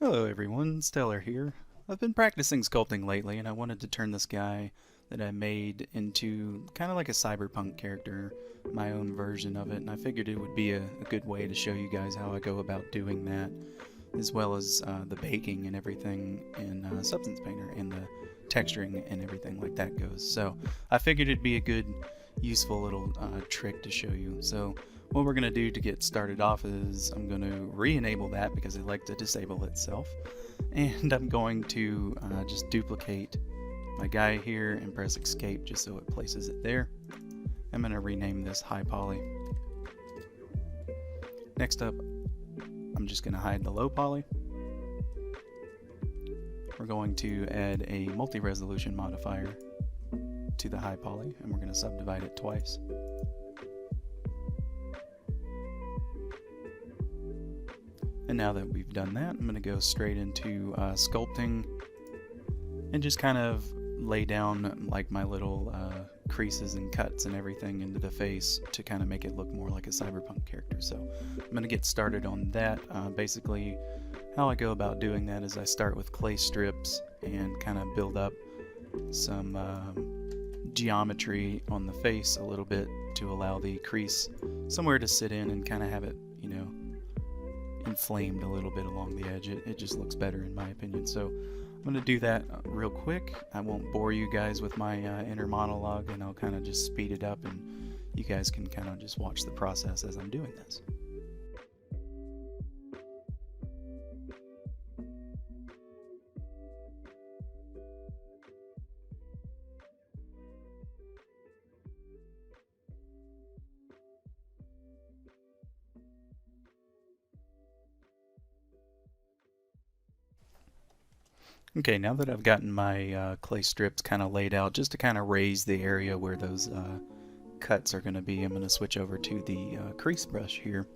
Hello everyone, Stellar here. I've been practicing sculpting lately and I wanted to turn this guy that I made into kind of like a cyberpunk character, my own version of it, and I figured it would be a good way to show you guys how I go about doing that, as well as the baking and everything in Substance Painter and the texturing and everything like that goes. So I figured it'd be a good, useful little trick to show you. So what we're going to do to get started off is I'm going to re-enable that because it liked to disable itself, and I'm going to just duplicate my guy here and press escape just so it places it there. I'm going to rename this high poly. Next up, I'm just going to hide the low poly. We're going to add a multi-resolution modifier to the high poly, and we're going to subdivide it twice. And now that we've done that, I'm going to go straight into sculpting and just kind of lay down like my little creases and cuts and everything into the face to kind of make it look more like a cyberpunk character. So I'm going to get started on that. Basically, how I go about doing that is I start with clay strips and kind of build up some geometry on the face a little bit to allow the crease somewhere to sit in and kind of have it, you know, inflamed a little bit along the edge. It just looks better in my opinion. So I'm going to do that real quick. I won't bore you guys with my inner monologue, and I'll kind of just speed it up and you guys can kind of just watch the process as I'm doing this. Okay, now that I've gotten my clay strips kind of laid out, just to kind of raise the area where those cuts are going to be, I'm going to switch over to the crease brush here.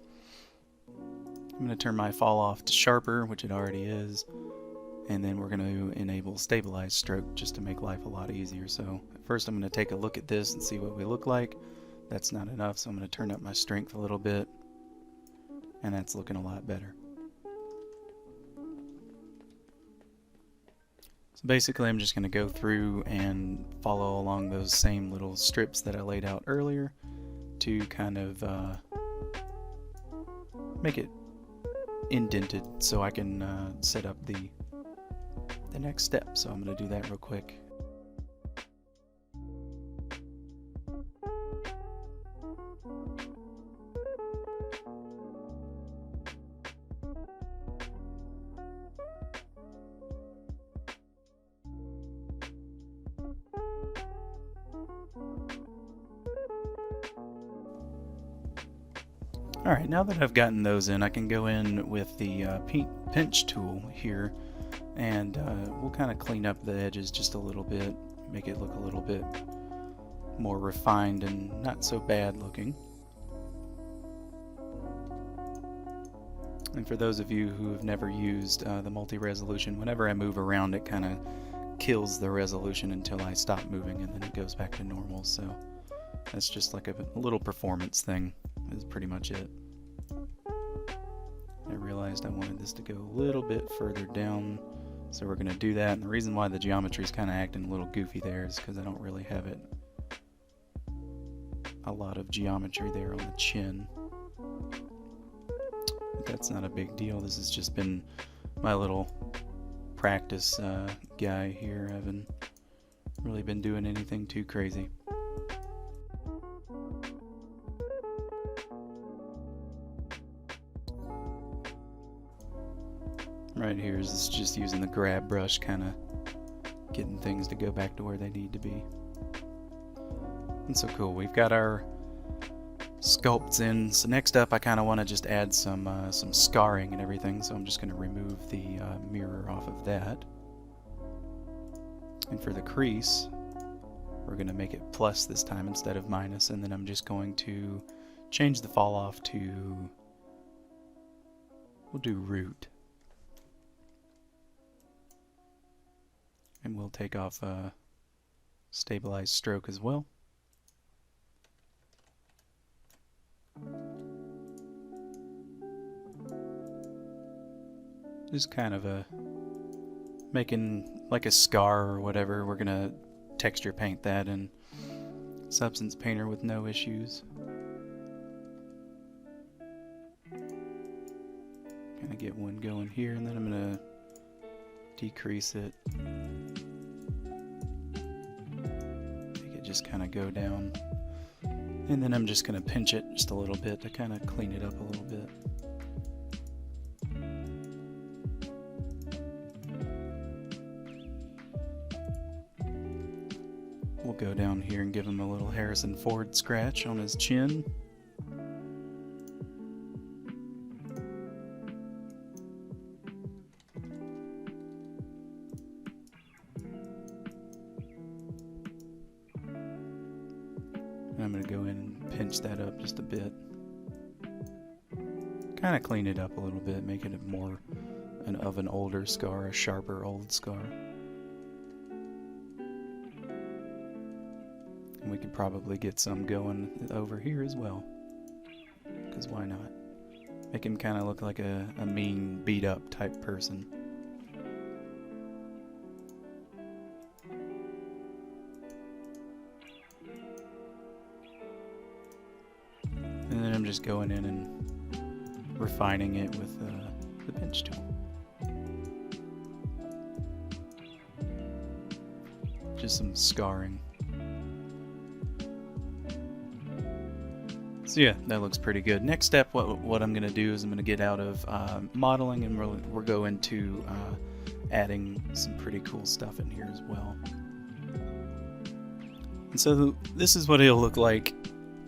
I'm going to turn my fall off to sharper, which it already is, and then we're going to enable stabilize stroke just to make life a lot easier. So first I'm going to take a look at this and see what we look like. That's not enough, so I'm going to turn up my strength a little bit, and that's looking a lot better. So basically I'm just going to go through and follow along those same little strips that I laid out earlier to kind of make it indented so I can set up the next step. So I'm going to do that real quick. Alright, now that I've gotten those in, I can go in with the pinch tool here, and we'll kind of clean up the edges just a little bit, make it look a little bit more refined and not so bad looking. And for those of you who have never used the multi-resolution, whenever I move around it kind of kills the resolution until I stop moving, and then it goes back to normal. So that's just like a little performance thing, is pretty much it. I realized I wanted this to go a little bit further down, so we're going to do that. And the reason why the geometry is kind of acting a little goofy there is because I don't really have it a lot of geometry there on the chin. But that's not a big deal. This has just been my little practice guy here. I haven't really been doing anything too crazy. Right here is just using the grab brush, kind of getting things to go back to where they need to be. And so cool, we've got our sculpts in. So next up I kind of want to just add some scarring and everything, so I'm just going to remove the mirror off of that. And for the crease, we're going to make it plus this time instead of minus, and then I'm just going to change the fall off to, we'll do root. And we'll take off stabilized stroke as well. Just kind of making like a scar or whatever. We're gonna texture paint that in Substance Painter with no issues. Kind of get one going here, and then I'm gonna decrease it. Make it just kind of go down. And then I'm just gonna pinch it just a little bit to kind of clean it up a little bit. We'll go down here and give him a little Harrison Ford scratch on his chin. And I'm going to go in and pinch that up just a bit. Kind of clean it up a little bit, making it more of an older scar, a sharper old scar. And we could probably get some going over here as well. Because why not? Make him kind of look like a mean, beat-up type person. And then I'm just going in and refining it with the pinch tool. Just some scarring. So yeah, that looks pretty good. Next step, what I'm going to do is I'm going to get out of modeling, and we'll go into adding some pretty cool stuff in here as well. And so this is what it'll look like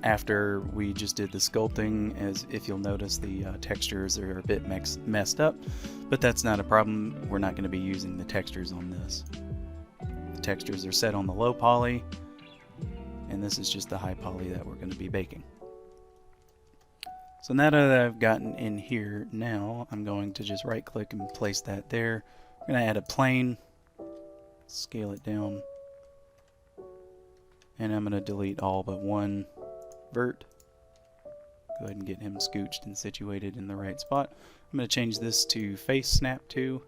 after we just did the sculpting. As if you'll notice, the textures are a bit messed up, but that's not a problem. We're not going to be using the textures on this. The textures are set on the low poly, and this is just the high poly that we're going to be baking. So now that I've gotten in here, now I'm going to just right click and place that there. I'm going to add a plane, scale it down, and I'm going to delete all but one vert. Go ahead and get him scooched and situated in the right spot. I'm going to change this to face snap to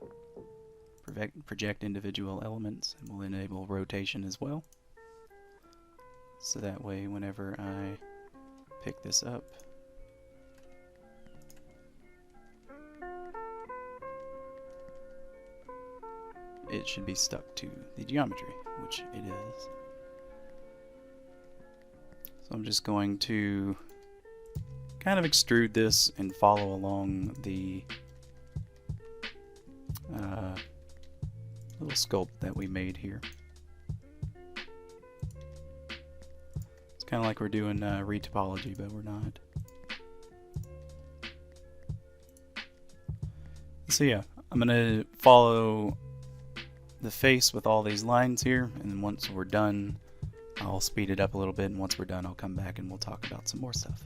project individual elements, and we'll enable rotation as well. So that way whenever I pick this up, it should be stuck to the geometry, which it is. So I'm just going to kind of extrude this and follow along the little sculpt that we made here. It's kind of like we're doing retopology, but we're not. So yeah, I'm going to follow the face with all these lines here, and then once we're done, I'll speed it up a little bit, and once we're done, I'll come back and we'll talk about some more stuff.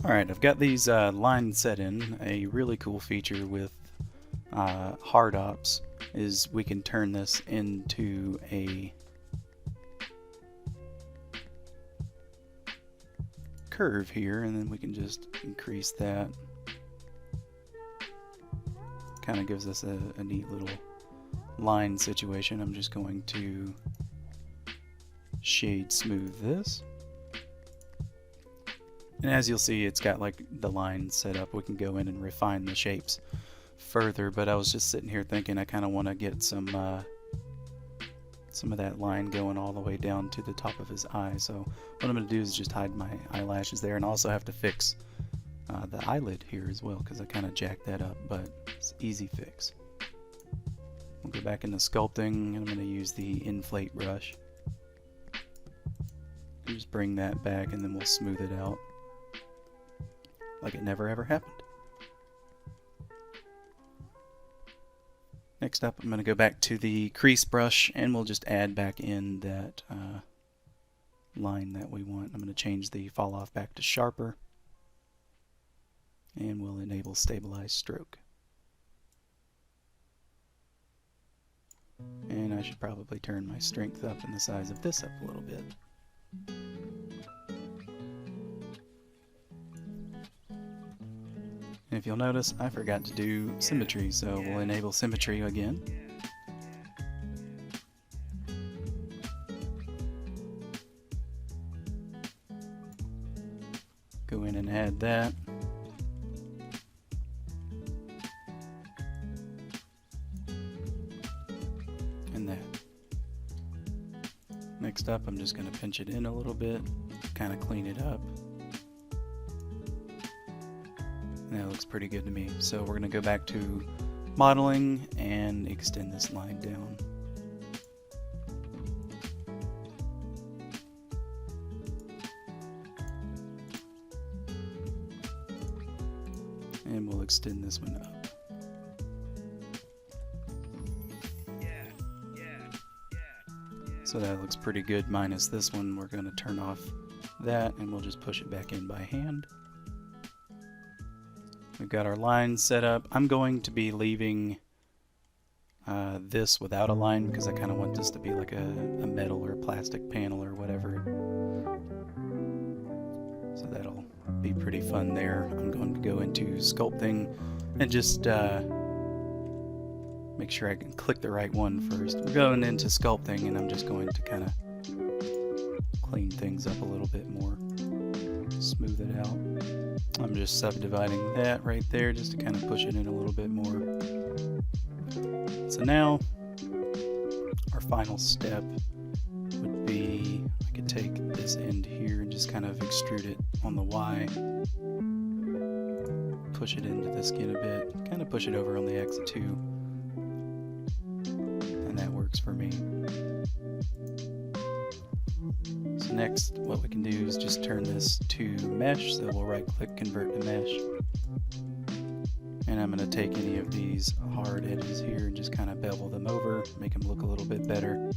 Alright, I've got these lines set in. A really cool feature with hard ops is we can turn this into a curve here, and then we can just increase that. Kind of gives us a neat little line situation. I'm just going to shade smooth this. And as you'll see, it's got like the line set up. We can go in and refine the shapes further, but I was just sitting here thinking I kind of want to get some of that line going all the way down to the top of his eye. So what I'm going to do is just hide my eyelashes there, and also have to fix the eyelid here as well, because I kind of jacked that up, but it's an easy fix. We'll go back into sculpting, and I'm going to use the inflate brush. Just bring that back, and then we'll smooth it out like it never ever happened. Next up, I'm going to go back to the crease brush, and we'll just add back in that line that we want. I'm going to change the fall off back to sharper. And we'll enable stabilize stroke. And I should probably turn my strength up and the size of this up a little bit. And if you'll notice, I forgot to do symmetry, so we'll enable symmetry again. Go in and add that. And that. Next up, I'm just going to pinch it in a little bit, kind of clean it up. And that looks pretty good to me. So we're going to go back to modeling and extend this line down. And we'll extend this one up. So that looks pretty good minus this one. We're going to turn off that and we'll just push it back in by hand. We've got our lines set up. I'm going to be leaving this without a line because I kind of want this to be like a metal or a plastic panel or whatever. So that'll be pretty fun there. I'm going to go into sculpting and just make sure I can click the right one first. We're going into sculpting and I'm just going to kind of clean things up a little bit more, smooth it out. I'm just subdividing that right there just to kind of push it in a little bit more. So now our final step would be, I could take this end here and just kind of extrude it on the Y, push it into the skin a bit, kind of push it over on the X too, and that works for me. So next, what we can do is just turn this to mesh, so we'll right click, convert to mesh. And I'm going to take any of these hard edges here and just kind of bevel them over, make them look a little bit better.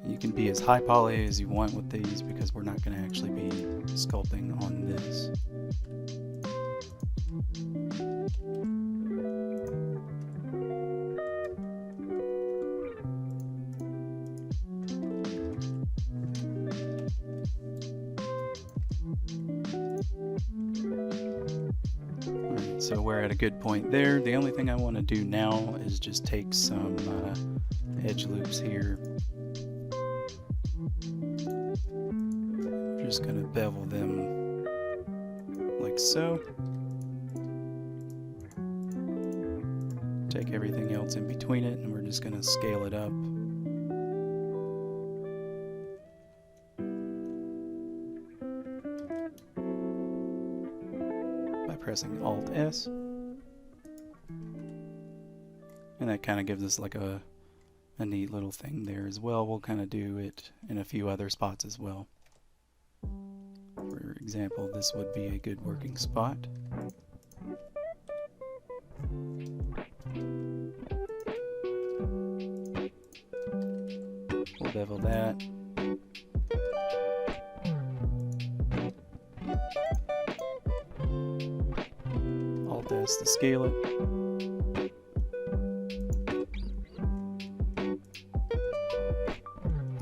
You can be as high poly as you want with these because we're not going to actually be sculpting on this. Alright, so we're at a good point there. The only thing I want to do now is just take some edge loops here. Just going to bevel them like so. Take everything else in between it and we're just going to scale it up. By pressing Alt S. And that kind of gives us like a neat little thing there as well. We'll kind of do it in a few other spots as well. For example, this would be a good working spot. We'll bevel that. Alt S to scale it.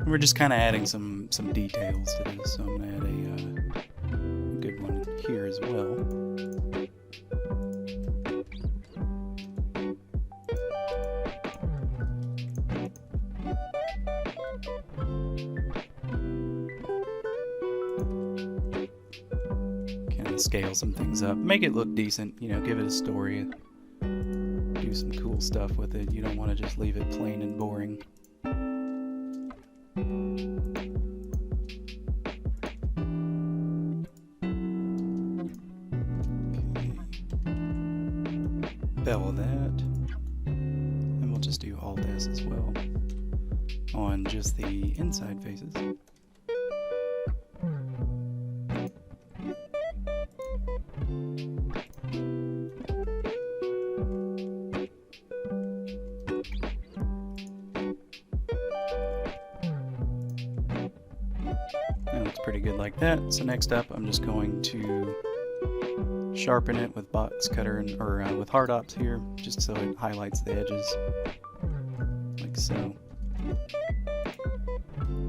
We're just kind of adding some details to this, so I'm going to add a good one here as well. Kind of scale some things up, make it look decent, you know, give it a story, do some cool stuff with it. You don't want to just leave it plain and boring. Bevel that, and we'll just do Alt S as well on just the inside faces. pretty good like that. So next up, I'm just going to sharpen it with box cutter or with hard ops here, just so it highlights the edges, like so.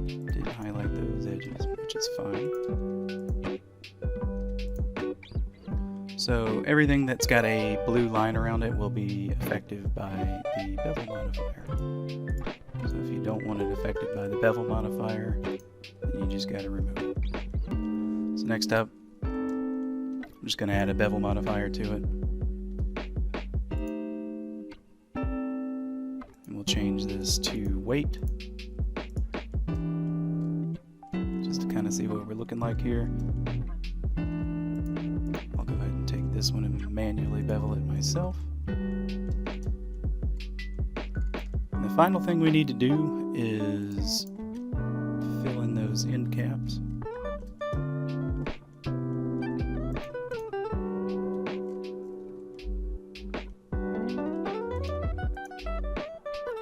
Didn't highlight those edges, which is fine. So everything that's got a blue line around it will be effective by the bevel modifier. So if you don't want it affected by the bevel modifier, then you just got to remove it. So next up, I'm just going to add a bevel modifier to it. And we'll change this to weight, just to kind of see what we're looking like here. I'll go ahead and take this one and manually bevel it myself. And the final thing we need to do is fill in those end caps.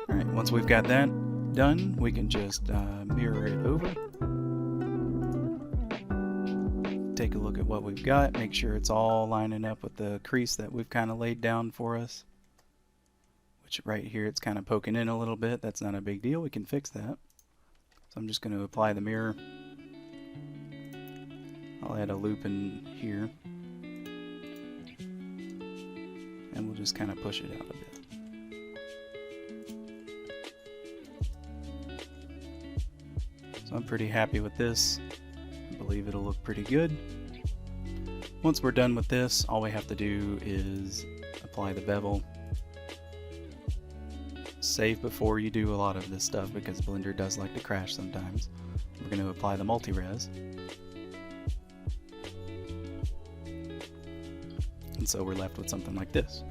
Alright, once we've got that done, we can just mirror it over. Take a look at what we've got, make sure it's all lining up with the crease that we've kind of laid down for us. Which right here it's kind of poking in a little bit. That's not a big deal, we can fix that. So I'm just going to apply the mirror. I'll add a loop in here. And we'll just kind of push it out a bit. So I'm pretty happy with this. I believe it'll look pretty good. Once we're done with this, all we have to do is apply the bevel. Save before you do a lot of this stuff because Blender does like to crash sometimes. We're going to apply the multi-res. And so we're left with something like this.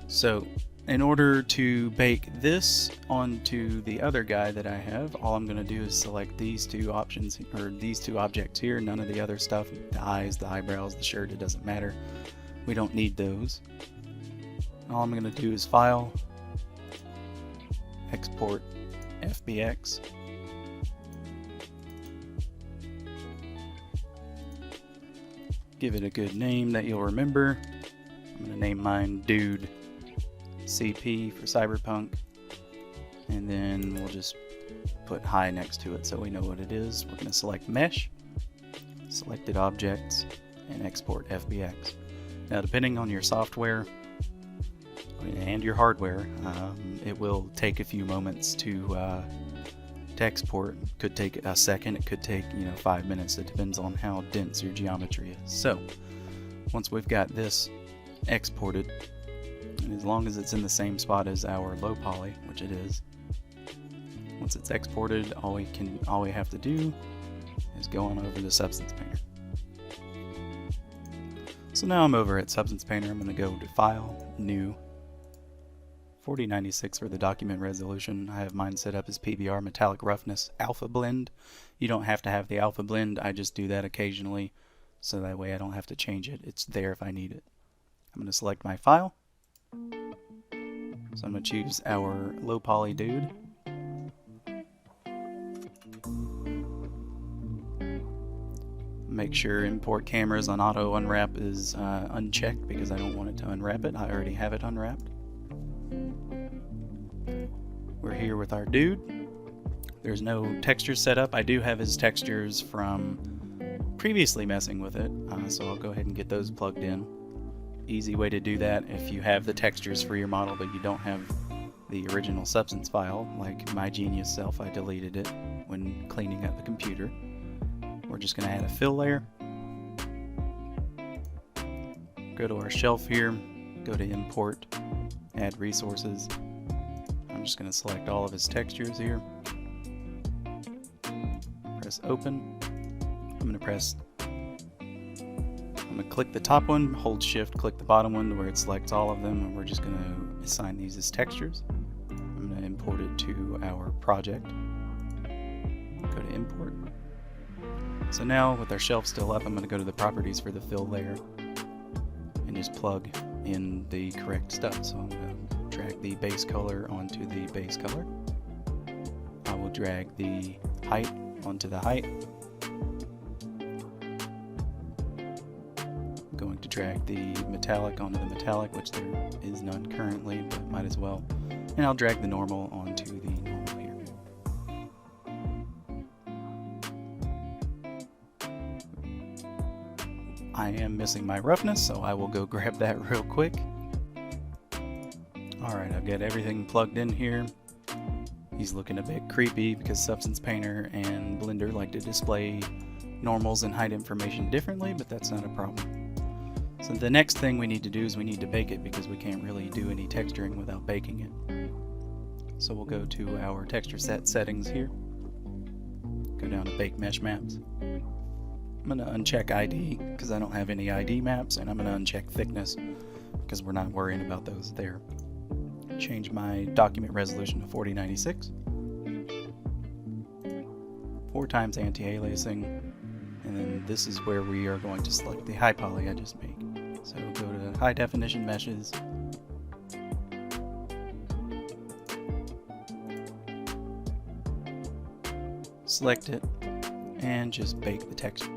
So in order to bake this onto the other guy that I have, all I'm going to do is select these two options, or these two objects here, none of the other stuff, the eyes, the eyebrows, the shirt, it doesn't matter. We don't need those. All I'm going to do is File, Export FBX. Give it a good name that you'll remember. I'm going to name mine Dude CP for Cyberpunk, and then we'll just put high next to it so we know what it is. We're going to select Mesh, Selected Objects, and Export FBX. Now depending on your software and your hardware, it will take a few moments to export. It could take a second, it could take 5 minutes. It depends on how dense your geometry is. So once we've got this exported, and as long as it's in the same spot as our low poly, which it is, once it's exported, all we have to do is go on over to Substance Painter. So now I'm over at Substance Painter. I'm going to go to File, New, 4096 for the document resolution. I have mine set up as PBR Metallic Roughness Alpha Blend. You don't have to have the Alpha Blend, I just do that occasionally, so that way I don't have to change it. It's there if I need it. I'm going to select my file. So I'm going to choose our low poly dude. Make sure import cameras on auto unwrap is unchecked because I don't want it to unwrap it. I already have it unwrapped. We're here with our dude. There's no textures set up. I do have his textures from previously messing with it, so I'll go ahead and get those plugged in. Easy way to do that if you have the textures for your model but you don't have the original substance file, like my genius self, I deleted it when cleaning up the computer. We're just going to add a fill layer. Go to our shelf here, go to import, add resources. I'm just going to select all of his textures here. Press open. I'm going to click the top one, hold shift, click the bottom one where it selects all of them, and we're just going to assign these as textures. I'm going to import it to our project. Go to import. So now with our shelf still up, I'm going to go to the properties for the fill layer and just plug in the correct stuff. So I'm going to drag the base color onto the base color. I will drag the height onto the height. drag the metallic onto the metallic, which there is none currently, but might as well. And I'll drag the normal onto the normal here. I am missing my roughness, so I will go grab that real quick. Alright, I've got everything plugged in here. He's looking a bit creepy because Substance Painter and Blender like to display normals and height information differently, but that's not a problem. So the next thing we need to do is we need to bake it, because we can't really do any texturing without baking it. So we'll go to our texture set settings here, go down to Bake Mesh Maps. I'm going to uncheck ID because I don't have any ID maps, and I'm going to uncheck thickness because we're not worrying about those there. Change my document resolution to 4096. 4 times anti-aliasing, and then this is where we are going to select the high poly I just made. So go to high definition meshes, select it, and just bake the texture.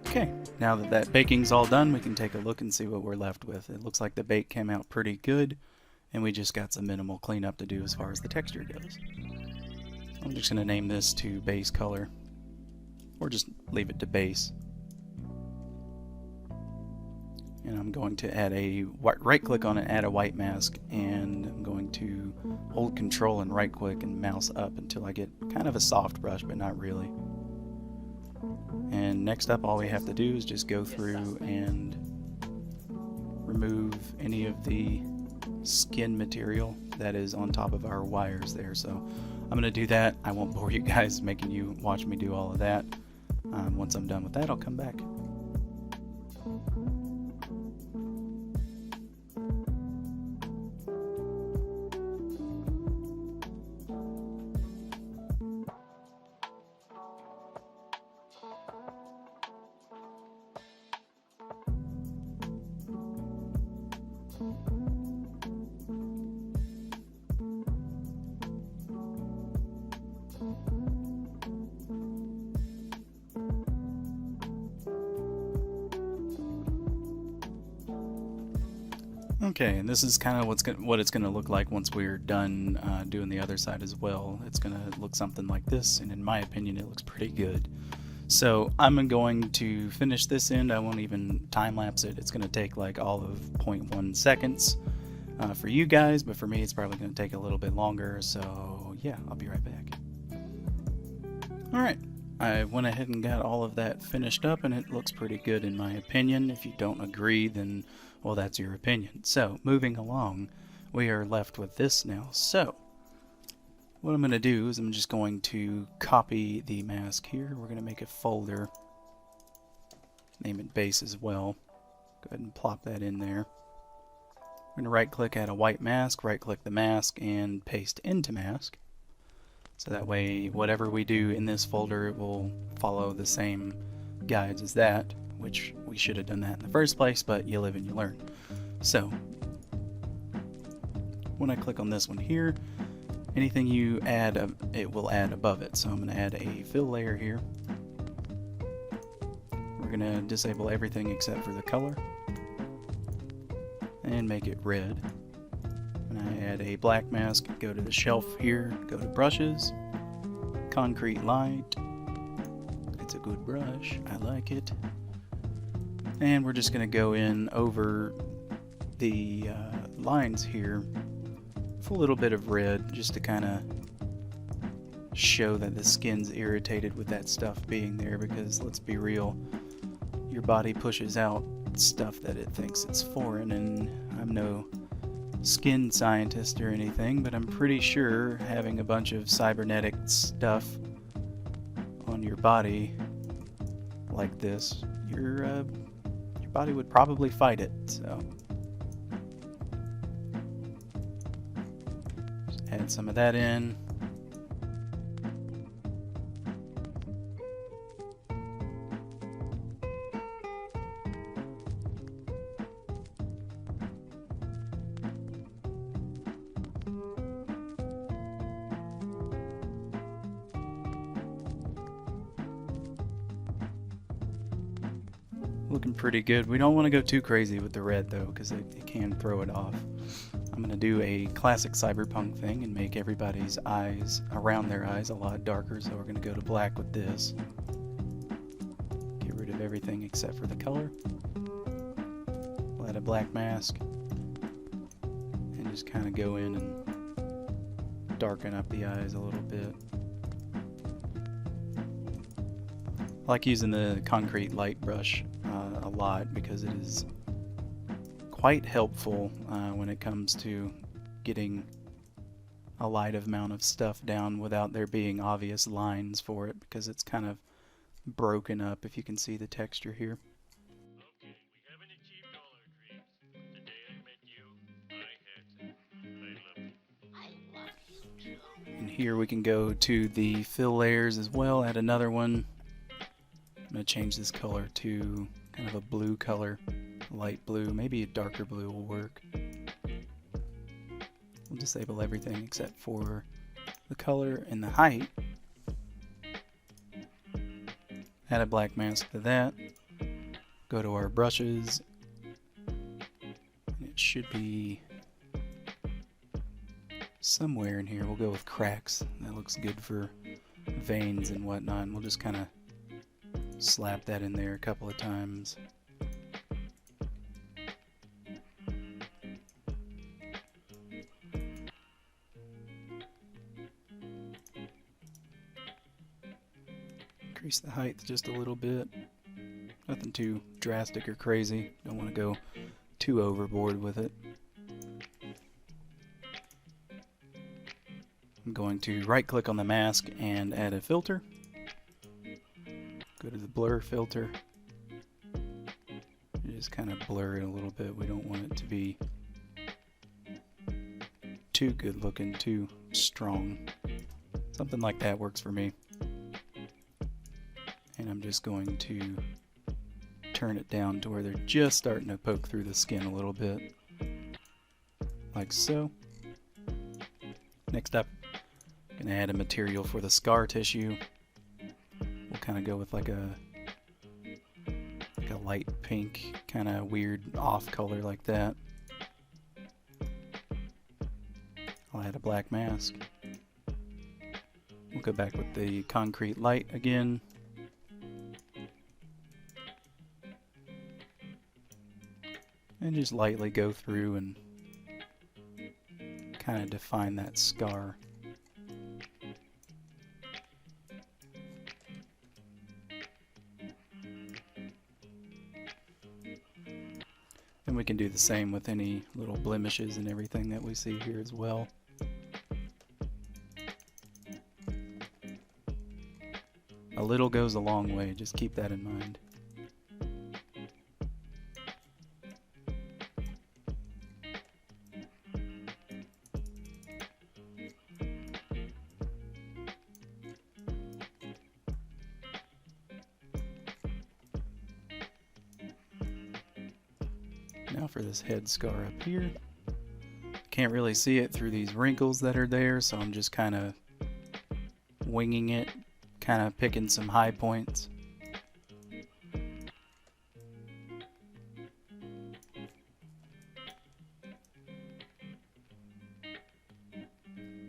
Okay, now that that baking's all done, we can take a look and see what we're left with. It looks like the bake came out pretty good, and we just got some minimal cleanup to do as far as the texture goes. I'm just going to name this to base color, or just leave it to base. And I'm going to add a right click on it, add a white mask, and I'm going to hold control and right click and mouse up until I get kind of a soft brush, but not really. And next up, all we have to do is just go through and remove any of the skin material that is on top of our wires there. So I'm going to do that. I won't bore you guys making you watch me do all of that. Once I'm done with that, I'll come back. Okay, and this is kind of what it's going to look like once we're done doing the other side as well. It's going to look something like this, and in my opinion it looks pretty good. So I'm going to finish this end. I won't even time-lapse it. It's going to take like all of 0.1 seconds for you guys, but for me it's probably going to take a little bit longer, so yeah, I'll be right back. Alright, I went ahead and got all of that finished up, and it looks pretty good in my opinion. If you don't agree, then well, that's your opinion. So, moving along, we are left with this now. So, what I'm going to do is I'm just going to copy the mask here. We're going to make a folder, name it base as well. Go ahead and plop that in there. We're going to right click, add a white mask, right click the mask, and paste into mask. So that way, whatever we do in this folder, it will follow the same guides as that, which we should have done that in the first place, but you live and you learn. So, when I click on this one here, anything you add, it will add above it. So I'm going to add a fill layer here. We're going to disable everything except for the color, and make it red. And I add a black mask, go to the shelf here, go to brushes, concrete light. It's a good brush, I like it. And we're just going to go in over the lines here with a little bit of red, just to kind of show that the skin's irritated with that stuff being there, because let's be real, your body pushes out stuff that it thinks it's foreign, and I'm no skin scientist or anything, but I'm pretty sure having a bunch of cybernetic stuff on your body like this, your body would probably fight it. So just add some of that in. Looking pretty good. We don't want to go too crazy with the red though, because it can throw it off. I'm going to do a classic Cyberpunk thing and make everybody's eyes, around their eyes, a lot darker, so we're going to go to black with this. Get rid of everything except for the color. We'll add a black mask. And just kind of go in and darken up the eyes a little bit. I like using the concrete light brush a lot because it is quite helpful when it comes to getting a light amount of stuff down without there being obvious lines for it, because it's kind of broken up, if you can see the texture here. Okay, we haven't achieved all our dreams. The day I met you, I love you too. And here we can go to the fill layers as well, add another one. I'm going to change this color to kind of a blue color, light blue, maybe a darker blue will work. We'll disable everything except for the color and the height. Add a black mask to that. Go to our brushes. It should be somewhere in here. We'll go with cracks. That looks good for veins and whatnot. And we'll just kind of slap that in there a couple of times. Increase the height just a little bit. Nothing too drastic or crazy. Don't want to go too overboard with it. I'm going to right click on the mask and add a filter. Go to the blur filter. Just kind of blur it a little bit. We don't want it to be too good looking, too strong. Something like that works for me. And I'm just going to turn it down to where they're just starting to poke through the skin a little bit. Like so. Next up, I'm going to add a material for the scar tissue. We'll kind of go with like a light pink, kind of weird off color like that. I'll add a black mask. We'll go back with the concrete light again. And just lightly go through and kind of define that scar. And we can do the same with any little blemishes and everything that we see here as well. A little goes a long way, just keep that in mind. Now for this head scar up here. Can't really see it through these wrinkles that are there, so I'm just kind of winging it, kind of picking some high points.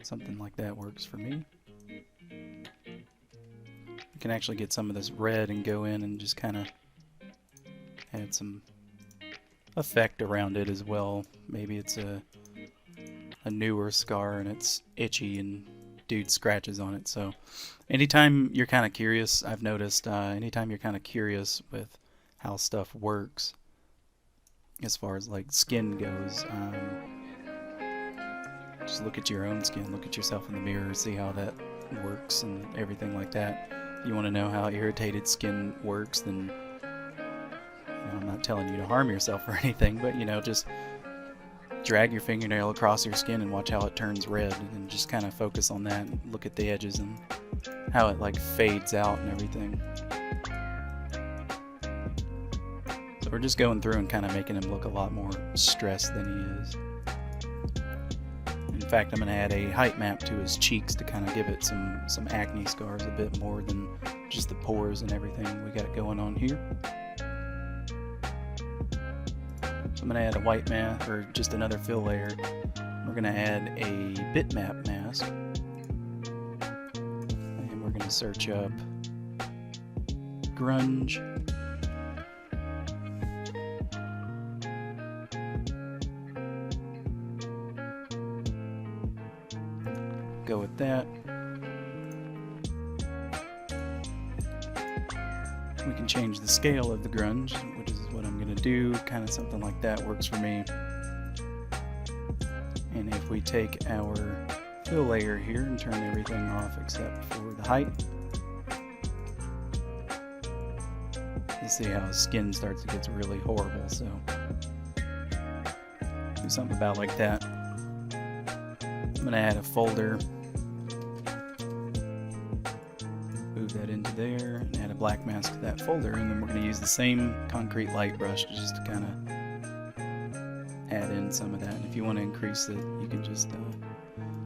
Something like that works for me. You can actually get some of this red and go in and just kind of add some effect around it as well. Maybe it's a newer scar and it's itchy and dude scratches on it. So anytime you're kind of curious, I've noticed anytime you're kind of curious with how stuff works as far as like skin goes, just look at your own skin, look at yourself in the mirror, see how that works and everything like that. If you want to know how irritated skin works, then I'm not telling you to harm yourself or anything, but just drag your fingernail across your skin and watch how it turns red, and just kind of focus on that and look at the edges and how it like fades out and everything. So we're just going through and kind of making him look a lot more stressed than he is. In fact, I'm going to add a height map to his cheeks to kind of give it some acne scars a bit more than just the pores and everything we got going on here. I'm going to add a white mask, or just another fill layer. We're going to add a bitmap mask. And we're going to search up grunge. Go with that. We can change the scale of the grunge, which is what I'm going to do. Kind of something like that works for me. And if we take our fill layer here and turn everything off except for the height, you see how his skin starts to get really horrible, so do something about like that. I'm going to add a folder, move that into there, and add a black mask to that folder, and then we're going to use the same concrete light brush just to kind of add in some of that. And if you want to increase it, you can just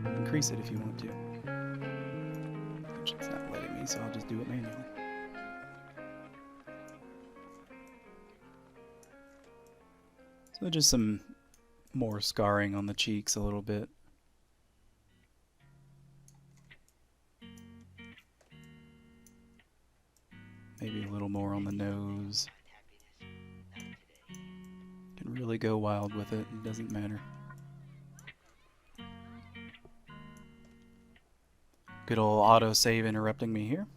increase it if you want to. Which it's not letting me, so I'll just do it manually. So just some more scarring on the cheeks a little bit. Maybe a little more on the nose. Can really go wild with it, it doesn't matter. Good old autosave interrupting me here.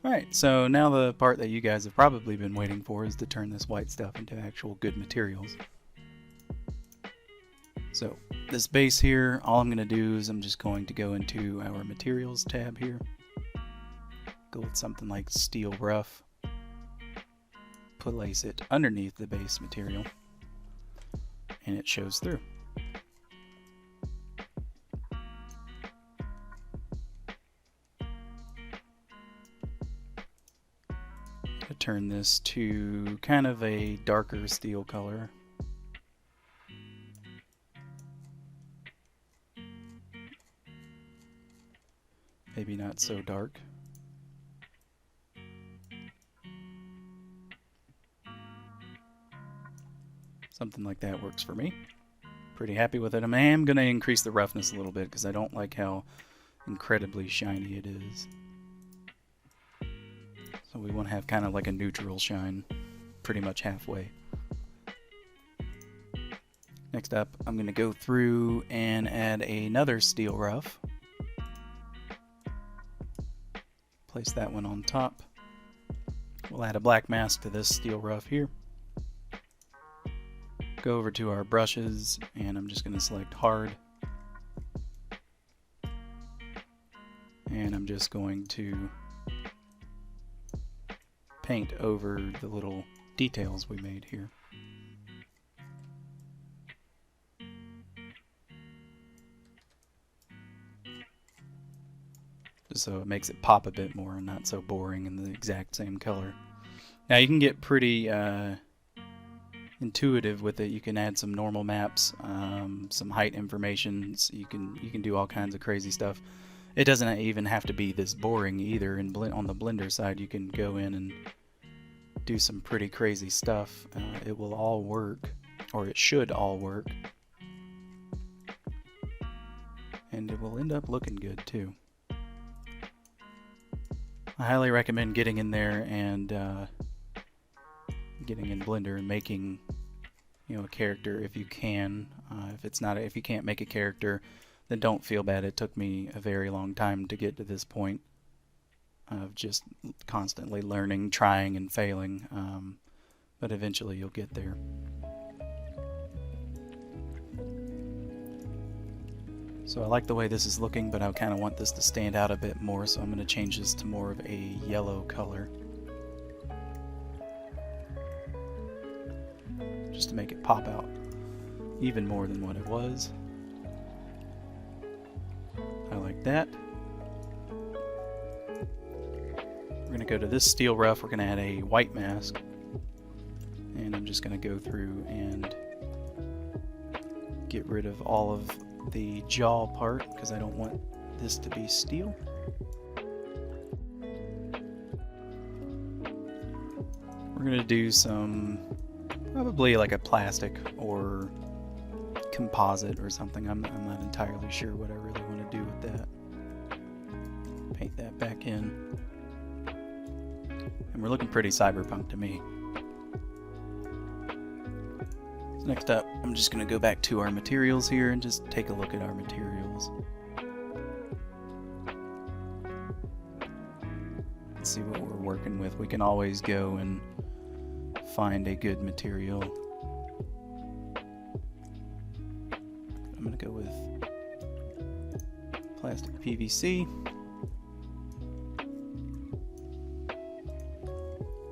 Alright, so now the part that you guys have probably been waiting for is to turn this white stuff into actual good materials. So, this base here, all I'm going to do is I'm just going to go into our materials tab here. Go with something like steel rough. Place it underneath the base material. And it shows through. Turn this to kind of a darker steel color. Maybe not so dark. Something like that works for me. Pretty happy with it. I am going to increase the roughness a little bit because I don't like how incredibly shiny it is. So we want to have kind of like a neutral shine, pretty much halfway. Next up, I'm going to go through and add another steel rough. Place that one on top. We'll add a black mask to this steel rough here. Go over to our brushes, and I'm just going to select hard. And I'm just going to paint over the little details we made here. Just so it makes it pop a bit more and not so boring in the exact same color. Now you can get pretty intuitive with it. You can add some normal maps, some height information. You can do all kinds of crazy stuff. It doesn't even have to be this boring either. And on the Blender side, you can go in and do some pretty crazy stuff. It will all work, or it should all work, and it will end up looking good too. I highly recommend getting in there and getting in Blender and making, you know, a character if you can. If you can't make a character, then don't feel bad. It took me a very long time to get to this point of just constantly learning, trying, and failing, but eventually you'll get there. So I like the way this is looking, but I kind of want this to stand out a bit more, so I'm going to change this to more of a yellow color, just to make it pop out even more than what it was. I like that. We're going to go to this steel rough. We're going to add a white mask, and I'm just going to go through and get rid of all of the jaw part because I don't want this to be steel. We're going to do some Probably like a plastic or composite or something. I'm not entirely sure what I really want to do with that. Paint that back in. And we're looking pretty cyberpunk to me. So next up, I'm just going to go back to our materials here and just take a look at our materials. Let's see what we're working with. We can always go and find a good material. I'm going to go with plastic PVC.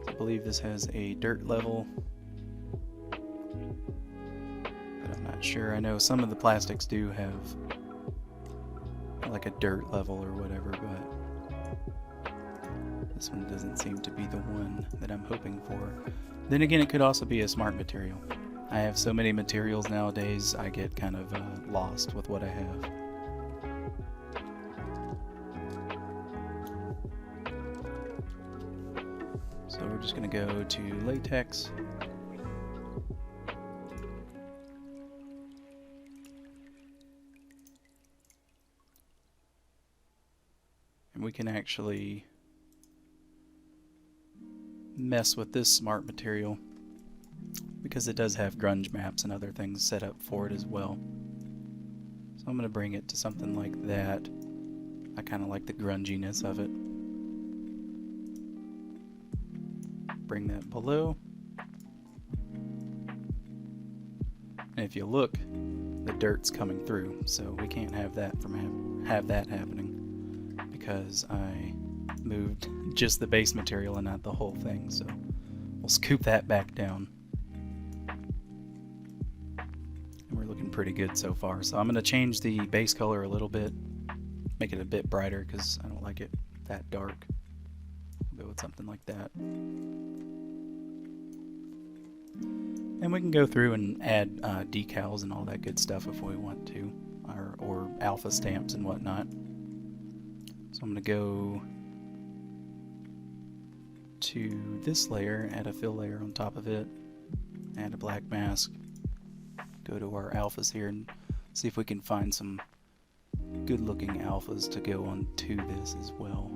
I believe this has a dirt level, but I'm not sure. I know some of the plastics do have like a dirt level or whatever, but this one doesn't seem to be the one that I'm hoping for. Then again, it could also be a smart material. I have so many materials nowadays, I get kind of lost with what I have. So we're just going to go to latex. And we can actually mess with this smart material because it does have grunge maps and other things set up for it as well. So I'm going to bring it to something like that. I kind of like the grunginess of it. Bring that below. And if you look, the dirt's coming through, so we can't have that have that happening because I moved just the base material and not the whole thing. So we'll scoop that back down. And we're looking pretty good so far. So I'm going to change the base color a little bit, make it a bit brighter because I don't like it that dark. Go with something like that. And we can go through and add decals and all that good stuff if we want to, or alpha stamps and whatnot. So I'm going to go to this layer, add a fill layer on top of it, add a black mask, go to our alphas here and see if we can find some good looking alphas to go onto this as well.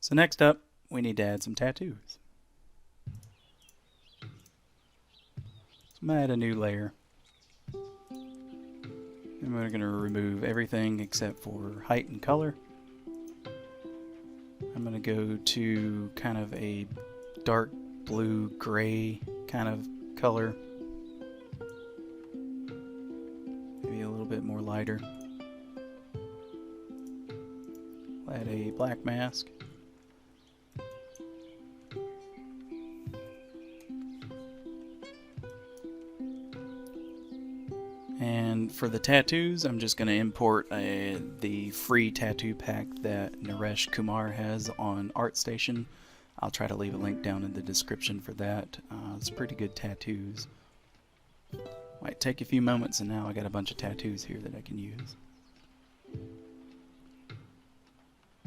So next up, we need to add some tattoos. So I'm going to add a new layer. And we're going to remove everything except for height and color. I'm going to go to kind of a dark blue gray kind of color. Maybe a little bit more lighter. I'll add a black mask. And for the tattoos, I'm just going to import the free tattoo pack that Naresh Kumar has on ArtStation. I'll try to leave a link down in the description for that. It's pretty good tattoos. Might take a few moments, and now I got a bunch of tattoos here that I can use.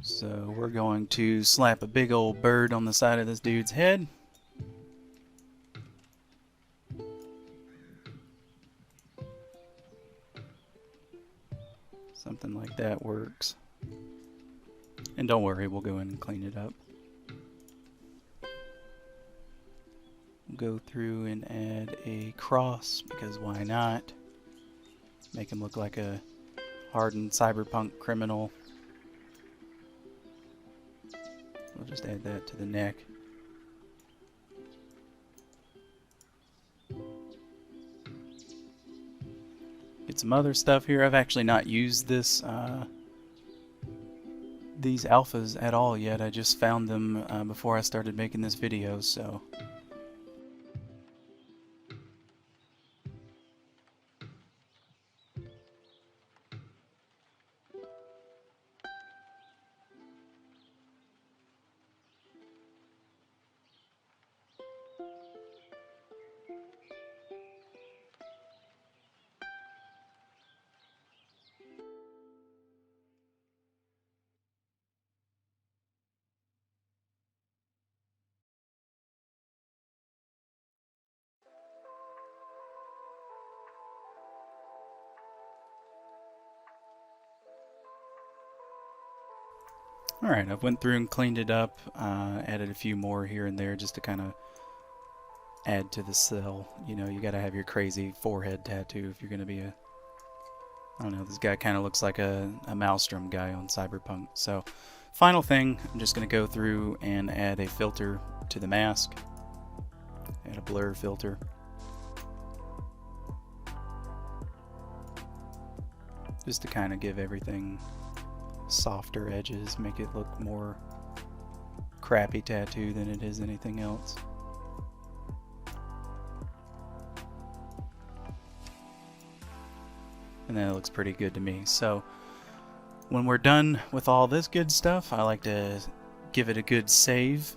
So we're going to slap a big old bird on the side of this dude's head. Something like that works. And don't worry, we'll go in and clean it up. We'll go through and add a cross, because why not? Make him look like a hardened cyberpunk criminal. We'll just add that to the neck. Get some other stuff here. I've actually not used this these alphas at all yet. I just found them before I started making this video, so Alright, I've went through and cleaned it up, added a few more here and there just to kind of add to the cell. You know, you gotta have your crazy forehead tattoo if you're gonna be a... I don't know, this guy kind of looks like a Maelstrom guy on Cyberpunk. So, final thing, I'm just gonna go through and add a filter to the mask. Add a blur filter. Just to kind of give everything softer edges, make it look more crappy tattoo than it is anything else. And then it looks pretty good to me. So when we're done with all this good stuff, I like to give it a good save.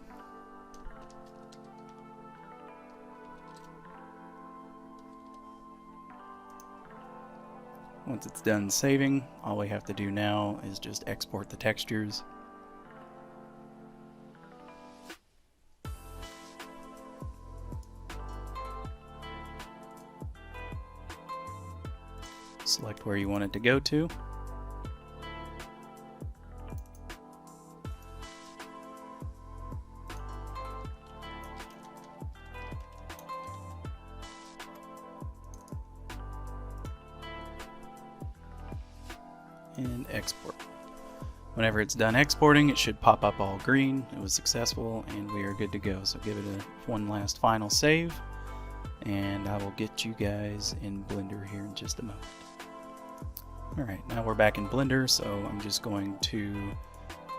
Once it's done saving, all we have to do now is just export the textures. Select where you want it to go to. And export. Whenever it's done exporting, it should pop up all green. It was successful and we are good to go. So give it one last final save and I will get you guys in Blender here in just a moment. Alright, now we're back in Blender, so I'm just going to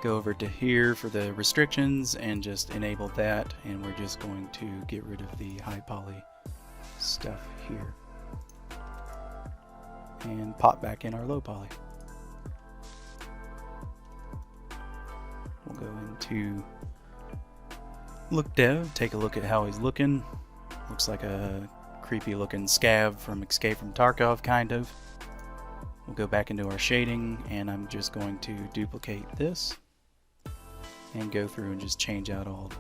go over to here for the restrictions and just enable that, and we're just going to get rid of the high poly stuff here and pop back in our low poly. We'll go into look dev, take a look at how he's looking. Looks like a creepy looking scab from Escape from Tarkov, kind of. We'll go back into our shading and I'm just going to duplicate this and go through and just change out all.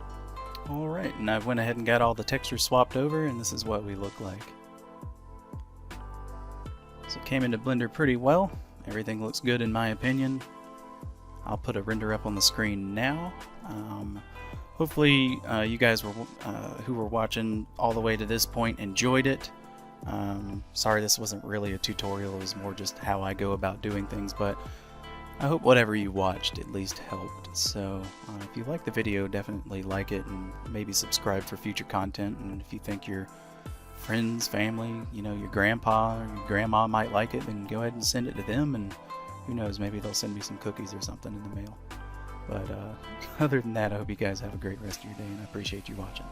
Alright, and I've went ahead and got all the textures swapped over and this is what we look like. So it came into Blender pretty well. Everything looks good in my opinion. I'll put a render up on the screen now. Hopefully you guys who were watching all the way to this point enjoyed it. Sorry this wasn't really a tutorial, it was more just how I go about doing things, but I hope whatever you watched at least helped. So if you like the video, definitely like it and maybe subscribe for future content, and if you think your friends, family, you know, your grandpa or your grandma might like it, then go ahead and send it to them, and who knows, maybe they'll send me some cookies or something in the mail. But other than that, I hope you guys have a great rest of your day and I appreciate you watching.